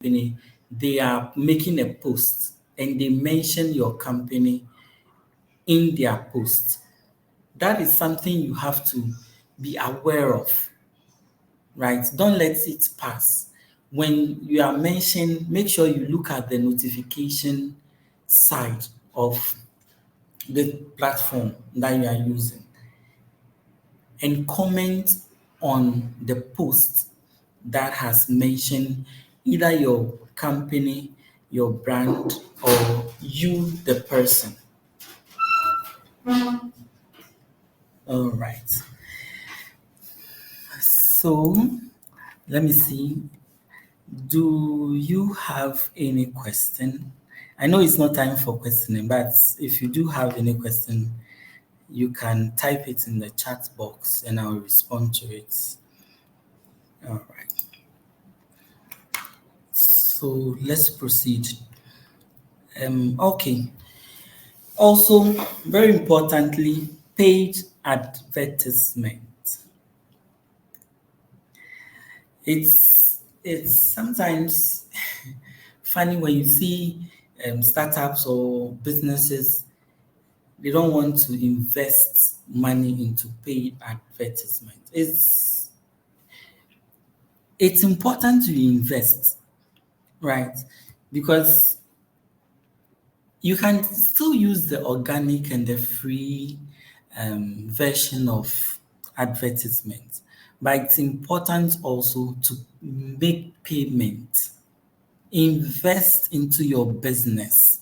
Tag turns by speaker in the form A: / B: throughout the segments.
A: company, they are making a post and they mention your company in their post. That is something you have to be aware of, right? Don't let it pass. When you are mentioned, make sure you look at the notification side of the platform that you are using and comment on the post that has mentioned either your company, your brand, or you, the person. All right. So let me see. Do you have any question? I know it's not time for questioning, but if you do have any question, you can type it in the chat box and I'll respond to it. All right. So let's proceed. Okay. Also, very importantly, paid advertisement. It's sometimes funny when you see startups or businesses, they don't want to invest money into paid advertisement. It's important to invest, right? Because you can still use the organic and the free version of advertisement, but it's important also to make payment, invest into your business,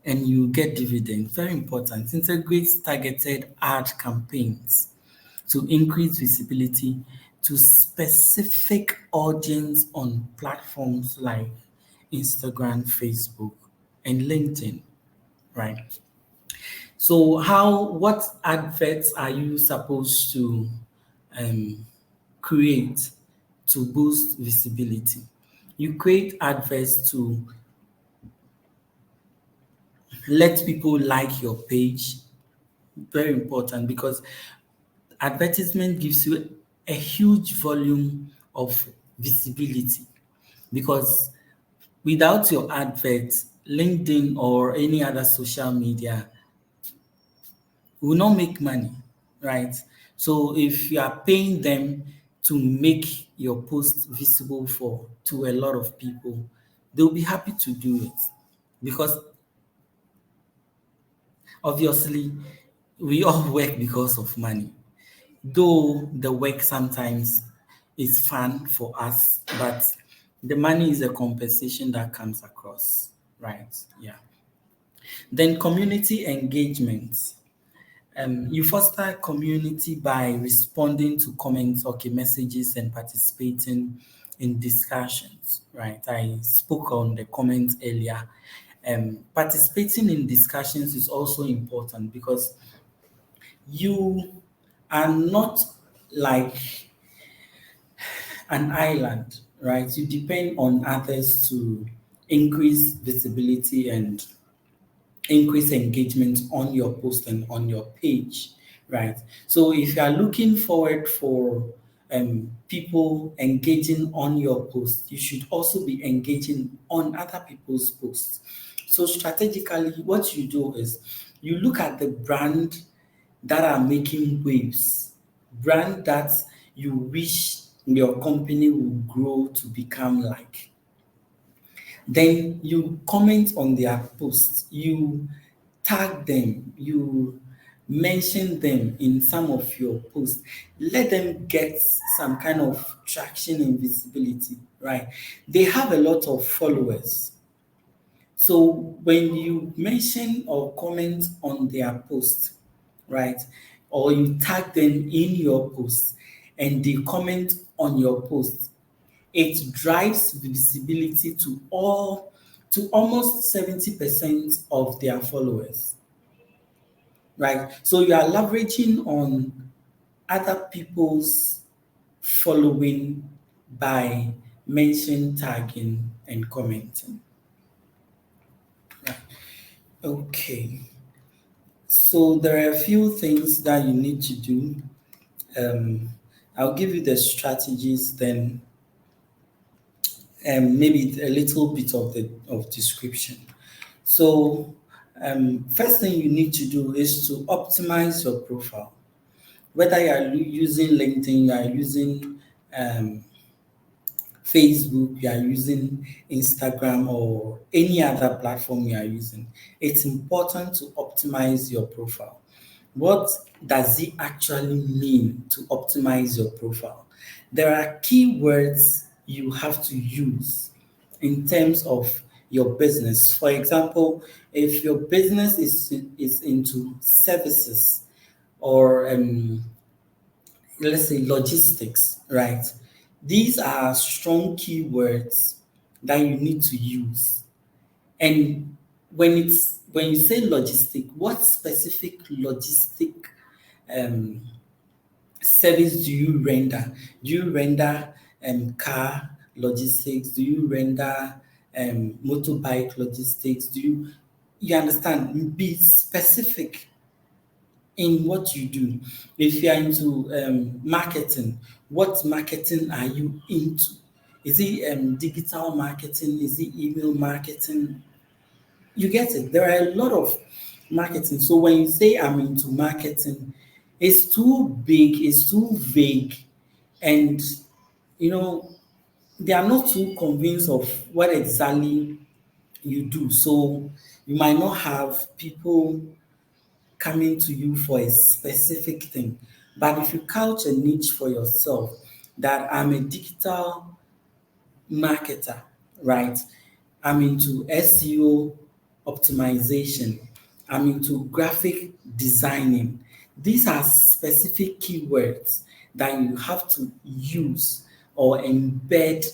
A: and you get dividend. Very important. Integrate targeted ad campaigns to increase visibility to specific audience on platforms like Instagram, Facebook, and LinkedIn, right? So what adverts are you supposed to um, create to boost visibility? You create adverts to let people like your page. Very important because advertisement gives you a huge volume of visibility because without your advert, LinkedIn or any other social media will not make money, right? So if you are paying them to make your post visible for to a lot of people, they'll be happy to do it because obviously we all work because of money. Though the work sometimes is fun for us, but the money is a compensation that comes across, right? Yeah. Then community engagement. You foster community by responding to comments, okay, messages, and participating in discussions, right? I spoke on the comments earlier. Participating in discussions is also important because you are not like an island, right? You depend on others to increase visibility and increase engagement on your post and on your page, right? So if you are looking forward for people engaging on your post, you should also be engaging on other people's posts. So strategically, what you do is you look at the brand that are making waves, brand that you wish your company will grow to become like. Then you comment on their posts, you tag them, you mention them in some of your posts. Let them get some kind of traction and visibility, right? They have a lot of followers. So when you mention or comment on their post, right, or you tag them in your post and they comment on your post, it drives visibility to almost 70% of their followers, right? So you are leveraging on other people's following by mention, tagging, and commenting. Right. Okay. So there are a few things that you need to do. Um, I'll give you the strategies, then maybe a little bit of the of description. So, first thing you need to do is to optimize your profile. Whether you are using LinkedIn, you are using um, Facebook, you are using Instagram, or any other platform you are using, it's important to optimize your profile. What does it actually mean to optimize your profile? There are keywords you have to use in terms of your business. For example, if your business is into services or let's say logistics, right? These are strong keywords that you need to use. And when you say logistic, what specific logistic um, service do you render? Do you render car logistics? Do you render motorbike logistics? You understand? Be specific in what you do. If you are into marketing, what marketing are you into? Is it digital marketing? Is it email marketing? You get it. There are a lot of marketing. So when you say I'm into marketing, it's too big, it's too vague, and you know they are not too convinced of what exactly you do. So you might not have people coming to you for a specific thing. But if you couch a niche for yourself, that I'm a digital marketer, right? I'm into SEO optimization. I'm into graphic designing. These are specific keywords that you have to use or embed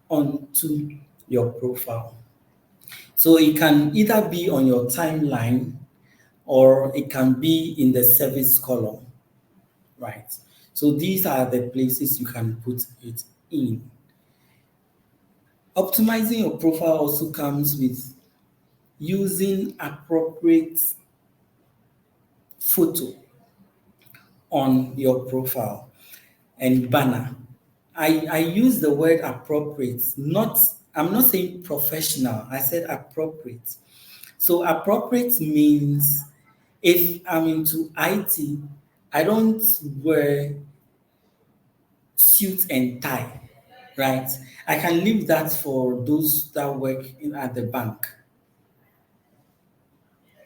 A: onto your profile. So it can either be on your timeline or it can be in the service column, right? So these are the places you can put it in. Optimizing your profile also comes with using appropriate photo on your profile and banner. I use the word appropriate, not I'm not saying professional, I said appropriate. So appropriate means if I'm into IT, I don't wear suit and tie, right? I can leave that for those that work at the bank.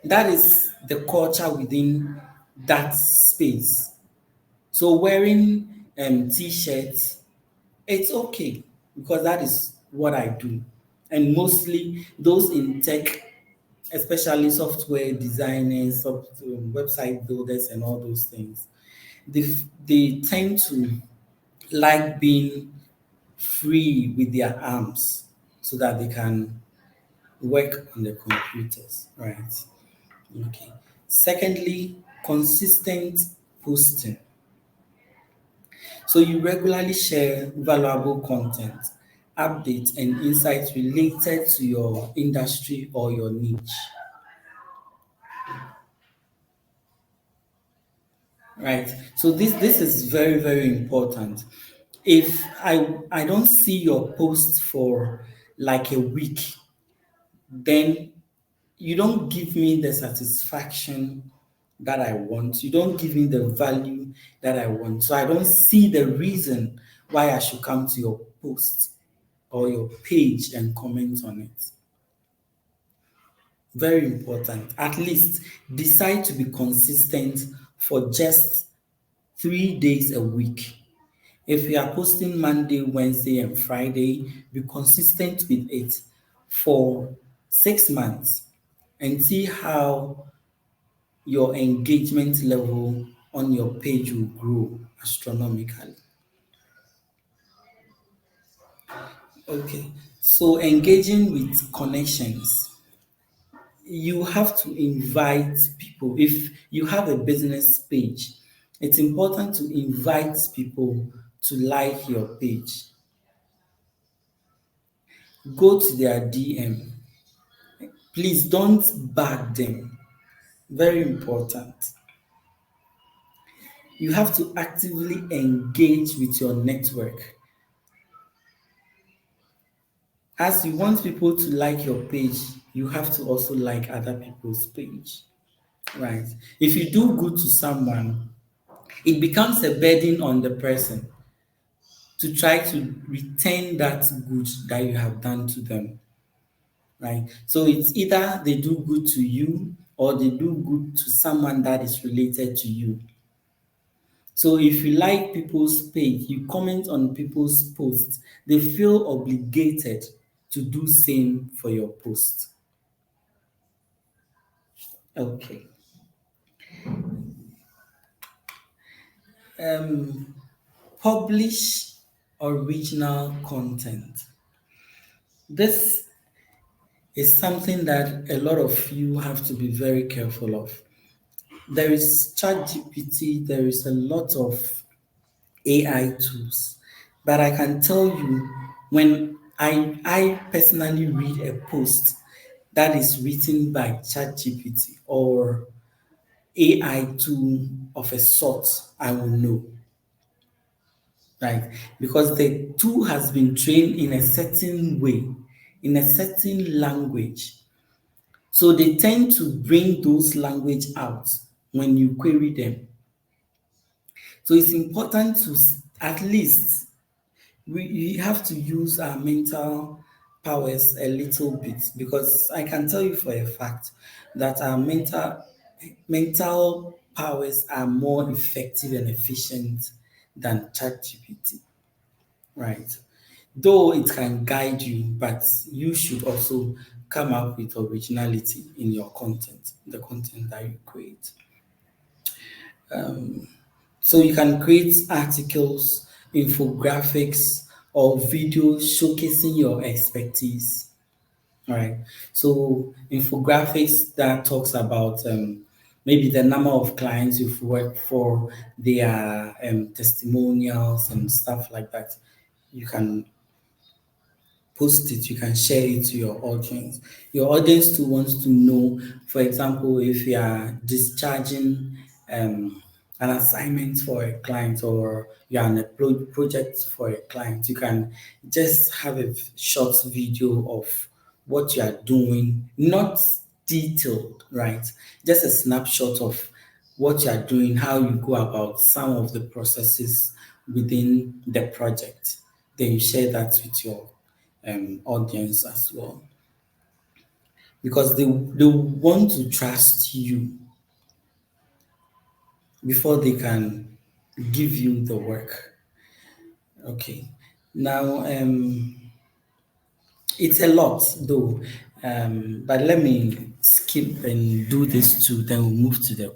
A: That is the culture within that space. So wearing t-shirts, it's okay because that is what I do. And mostly those in tech, especially software designers, website builders, and all those things, they tend to like being free with their arms so that they can work on the computers, right? Okay. Secondly, consistent posting. So you regularly share valuable content, updates, and insights related to your industry or your niche, right? So this is very, very important. If I don't see your post for like a week, then you don't give me the satisfaction that I want. You don't give me the value that I want. So I don't see the reason why I should come to your post or your page and comment on it. Very important. At least decide to be consistent for just 3 days a week. If you are posting Monday, Wednesday, and Friday, be consistent with it for 6 months and see how your engagement level on your page will grow astronomically. Okay, so engaging with connections. You have to invite people. If you have a business page, it's important to invite people to like your page. Go to their DM. Please don't bag them. Very important. You have to actively engage with your network. As you want people to like your page, you have to also like other people's page, right? If you do good to someone, it becomes a burden on the person to try to return that good that you have done to them, right? So it's either they do good to you or they do good to someone that is related to you. So if you like people's page, you comment on people's posts, they feel obligated to do same for your post. Okay. Um, Publish original content. This is something that a lot of you have to be very careful of. There is ChatGPT, there is a lot of AI tools, but I can tell you when I personally read a post that is written by ChatGPT or AI tool of a sort, I will know, right? Because the tool has been trained in a certain way, in a certain language. So they tend to bring those language out when you query them. So it's important to at least we have to use our mental powers a little bit, because I can tell you for a fact that our mental powers are more effective and efficient than ChatGPT, right? Though it can guide you, but you should also come up with originality in your content, the content that you create. So you can create articles, infographics, or videos showcasing your expertise. All right. So infographics that talks about maybe the number of clients you've worked for, their testimonials and stuff like that. You can post it, you can share it to your audience. Your audience too wants to know, for example, if you are discharging an assignment for a client or you're on a project for a client, you can just have a short video of what you are doing, not detailed, right? Just a snapshot of what you are doing, how you go about some of the processes within the project. Then you share that with your audience as well, because they want to trust you before they can give you the work. Okay, now it's a lot though, but let me skip and do this too. Then we'll move to the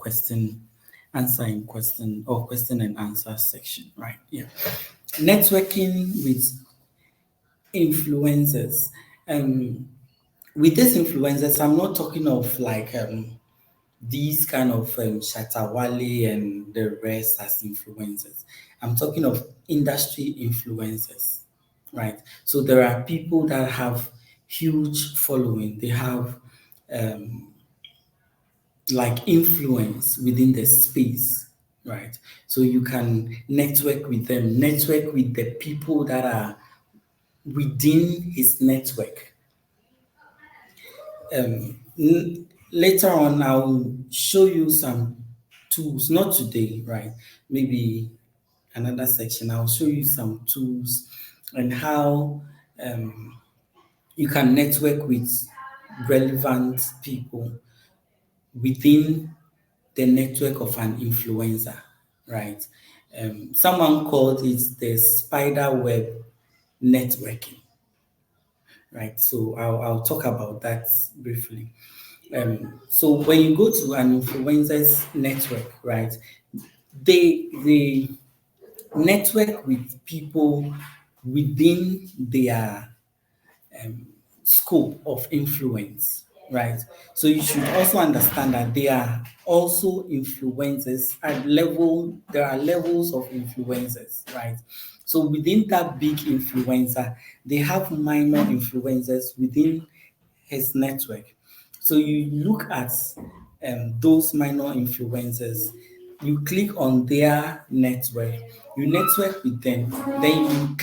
A: answering question or question and answer section. Right? Yeah, networking with influencers. Um, with these influencers, I'm not talking of like these kind of Shatawale and the rest as influencers. I'm talking of industry influencers, right? So there are people that have huge following. They have like influence within the space, right? So you can network with them, network with the people that are within his network. Later on, I'll show you some tools, not today, right? Maybe another section. I'll show you some tools and how you can network with relevant people within the network of an influencer, right? Someone called it the spider web networking, right? So I'll talk about that briefly. So when you go to an influencers network, right, they network with people within their scope of influence, right? So you should also understand that they are also influencers at level, there are levels of influencers, right? So within that big influencer, they have minor influencers within his network. So you look at those minor influencers, you click on their network, you network with them, then you click